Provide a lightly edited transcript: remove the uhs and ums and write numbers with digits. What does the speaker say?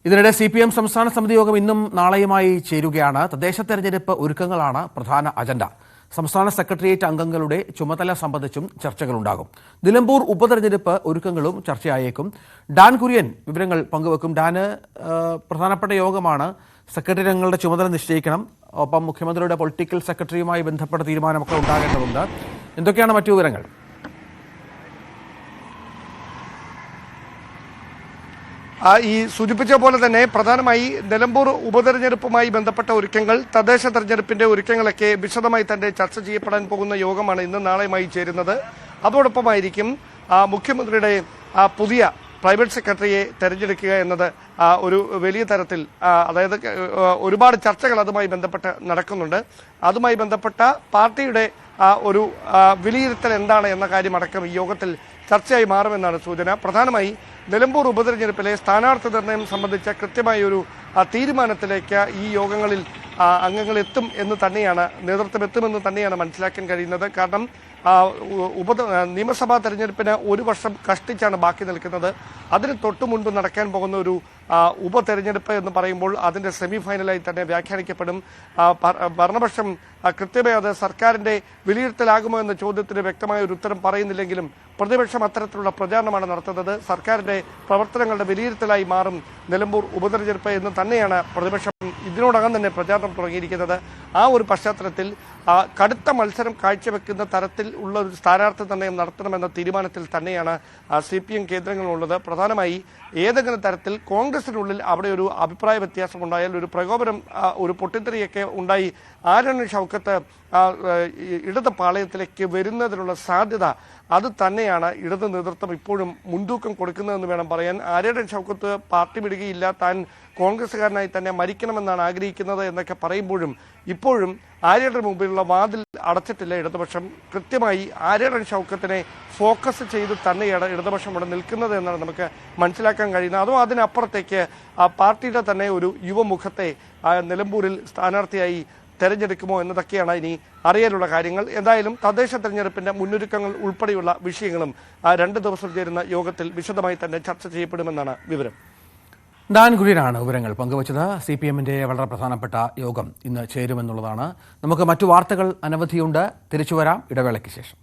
ഇതിനിടെ CPM സംസ്ഥാന സമിതി യോഗം ഇന്നും നാളെയുമായി ചേരുകയാണ്. തദ്ദേശ തെരഞ്ഞെടുപ്പ് ഒരുക്കങ്ങളാണ് പ്രധാന അജണ്ട. സംസ്ഥാന സെക്രട്ടേറിയറ്റ് അംഗങ്ങളുടെ ചുമതല സംബന്ധിച്ചും ചർച്ചകളുണ്ടാകും. നിലമ്പൂർ ഉപതെരഞ്ഞെടുപ്പ് ഒരുക്കങ്ങളും ചർച്ചയായേക്കും. ഡാൻ കുര്യൻ വിവരങ്ങൾ പങ്കുവെക്കും. ഡാന്, പ്രധാനപ്പെട്ട യോഗമാണ്. സെക്രട്ടറി അംഗങ്ങളുടെ ചുമതല നിശ്ചയിക്കണം. ഒപ്പം മുഖ്യമന്ത്രിയുടെ പൊളിറ്റിക്കൽ സെക്രട്ടറിയുമായി ബന്ധപ്പെട്ട തീരുമാനമൊക്കെ ഉണ്ടാകേണ്ടതുണ്ട്. എന്തൊക്കെയാണ് മറ്റു വിവരങ്ങൾ? ഈ സൂചിപ്പിച്ച പോലെ തന്നെ പ്രധാനമായി നിലമ്പൂർ ഉപതെരഞ്ഞെടുപ്പുമായി ബന്ധപ്പെട്ട ഒരുക്കങ്ങൾ, തദ്ദേശ തെരഞ്ഞെടുപ്പിന്റെ ഒരുക്കങ്ങളൊക്കെ വിശദമായി തന്നെ ചർച്ച ചെയ്യപ്പെടാൻ പോകുന്ന യോഗമാണ് ഇന്ന് നാളെയുമായി ചേരുന്നത്. അതോടൊപ്പമായിരിക്കും മുഖ്യമന്ത്രിയുടെ പുതിയ പ്രൈവറ്റ് സെക്രട്ടറിയെ തെരഞ്ഞെടുക്കുക എന്നത് ഒരു വലിയ തരത്തിൽ, അതായത് ഒരുപാട് ചർച്ചകൾ അതുമായി ബന്ധപ്പെട്ട് നടക്കുന്നുണ്ട്. അതുമായി ബന്ധപ്പെട്ട പാർട്ടിയുടെ ഒരു വിലയിരുത്തൽ എന്താണ് എന്ന കാര്യമടക്കം ഈ യോഗത്തിൽ ചർച്ചയായി മാറുമെന്നാണ് സൂചന. പ്രധാനമായി നിലമ്പൂർ ഉപതെരഞ്ഞെടുപ്പിലെ സ്ഥാനാർത്ഥി നിർണയം സംബന്ധിച്ച കൃത്യമായ ഒരു തീരുമാനത്തിലേക്ക് ഈ യോഗങ്ങളിൽ അംഗങ്ങൾ എത്തും എന്ന് തന്നെയാണ്, നേതൃത്വം എത്തുമെന്ന് തന്നെയാണ് മനസ്സിലാക്കാൻ കഴിയുന്നത്. കാരണം നിയമസഭാ തെരഞ്ഞെടുപ്പിന് ഒരു വർഷം കഷ്ടിച്ചാണ് ബാക്കി നിൽക്കുന്നത്. അതിന് തൊട്ടു മുൻപ് നടക്കാൻ പോകുന്ന ഒരു ഉപതെരഞ്ഞെടുപ്പ് എന്ന് പറയുമ്പോൾ അതിന്റെ സെമി ഫൈനലായി തന്നെ വ്യാഖ്യാനിക്കപ്പെടും. ഭരണപക്ഷം കൃത്യമായി അത് സർക്കാരിന്റെ വിലയിരുത്തലാകുമോ എന്ന ചോദ്യത്തിന് വ്യക്തമായ ഒരു ഉത്തരം പറയുന്നില്ലെങ്കിലും പ്രതിപക്ഷം അത്തരത്തിലുള്ള പ്രചാരണമാണ് നടത്തുന്നത്. സർക്കാരിന്റെ പ്രവർത്തനങ്ങളുടെ വിലയിരുത്തലായി മാറും നിലമ്പൂർ ഉപതെരഞ്ഞെടുപ്പ് എന്ന് തന്നെയാണ് പ്രതിപക്ഷം ഇതിനോടകം തന്നെ പ്രചാരണം തുടങ്ങിയിരിക്കുന്നത്. ആ ഒരു പശ്ചാത്തലത്തിൽ കടുത്ത മത്സരം കാഴ്ചവെക്കുന്ന തരത്തിൽ ഉള്ള ഒരു സ്ഥാനാർത്ഥി നിർണയം നടത്തണമെന്ന തീരുമാനത്തിൽ തന്നെയാണ് CPM കേന്ദ്രങ്ങളുള്ളത്. പ്രധാനമായി ഏതെങ്കിലും തരത്തിൽ കോൺഗ്രസിനുള്ളിൽ അവിടെ ഒരു അഭിപ്രായ വ്യത്യാസം ഉണ്ടായാൽ, ഒരു പ്രകോപനം, ഒരു പൊട്ടിത്തെറിയൊക്കെ ഉണ്ടായി ആര്യാടൻ ഷൗക്കത്ത് ഇടത് പാളയത്തിലേക്ക് വരുന്നതിനുള്ള സാധ്യത അത് തന്നെയാണ് ഇടത് നേതൃത്വം ഇപ്പോഴും മുൻതൂക്കം കൊടുക്കുന്നതെന്ന് വേണം പറയാൻ. ആര്യാടൻ ഷൗക്കത്ത് പാർട്ടി വിടുകയില്ല, താൻ കോൺഗ്രസ്സുകാരനായി തന്നെ മരിക്കണമെന്നാണ് ആഗ്രഹിക്കുന്നത് എന്നൊക്കെ പറയുമ്പോഴും ഇപ്പോഴും ആര്യാടന് മുമ്പിലുള്ള വാതിൽ അടച്ചിട്ടില്ല ഇടതുപക്ഷം. കൃത്യമായി ആര്യാടൻ ഷൗക്കത്തിനെ ഫോക്കസ് ചെയ്ത് തന്നെയാണ് ഇടതുപക്ഷം ഇവിടെ നിൽക്കുന്നത് എന്നാണ് നമുക്ക് മനസ്സിലാക്കാൻ കഴിയുന്നത്. അതോ അതിനപ്പുറത്തേക്ക് പാർട്ടിയുടെ തന്നെ ഒരു യുവമുഖത്തെ നിലമ്പൂരിൽ സ്ഥാനാർത്ഥിയായി തെരഞ്ഞെടുക്കുമോ എന്നതൊക്കെയാണ് ഇനി അറിയാനുള്ള കാര്യങ്ങൾ. എന്തായാലും തദ്ദേശ തെരഞ്ഞെടുപ്പിന്റെ മുന്നൊരുക്കങ്ങൾ ഉൾപ്പെടെയുള്ള വിഷയങ്ങളും 2 ദിവസം ചേരുന്ന യോഗത്തിൽ വിശദമായി തന്നെ ചർച്ച ചെയ്യപ്പെടുമെന്നാണ് വിവരം. ഡാൻ കുര്യനാണ് വിവരങ്ങൾ പങ്കുവച്ചത്. CPMന്റെ വളരെ പ്രധാനപ്പെട്ട യോഗം ഇന്ന് ചേരുമെന്നുള്ളതാണ്. നമുക്ക് മറ്റു വാർത്തകൾ അനവധിയുണ്ട്. തിരിച്ചുവരാം ഇടവേളയ്ക്ക് ശേഷം.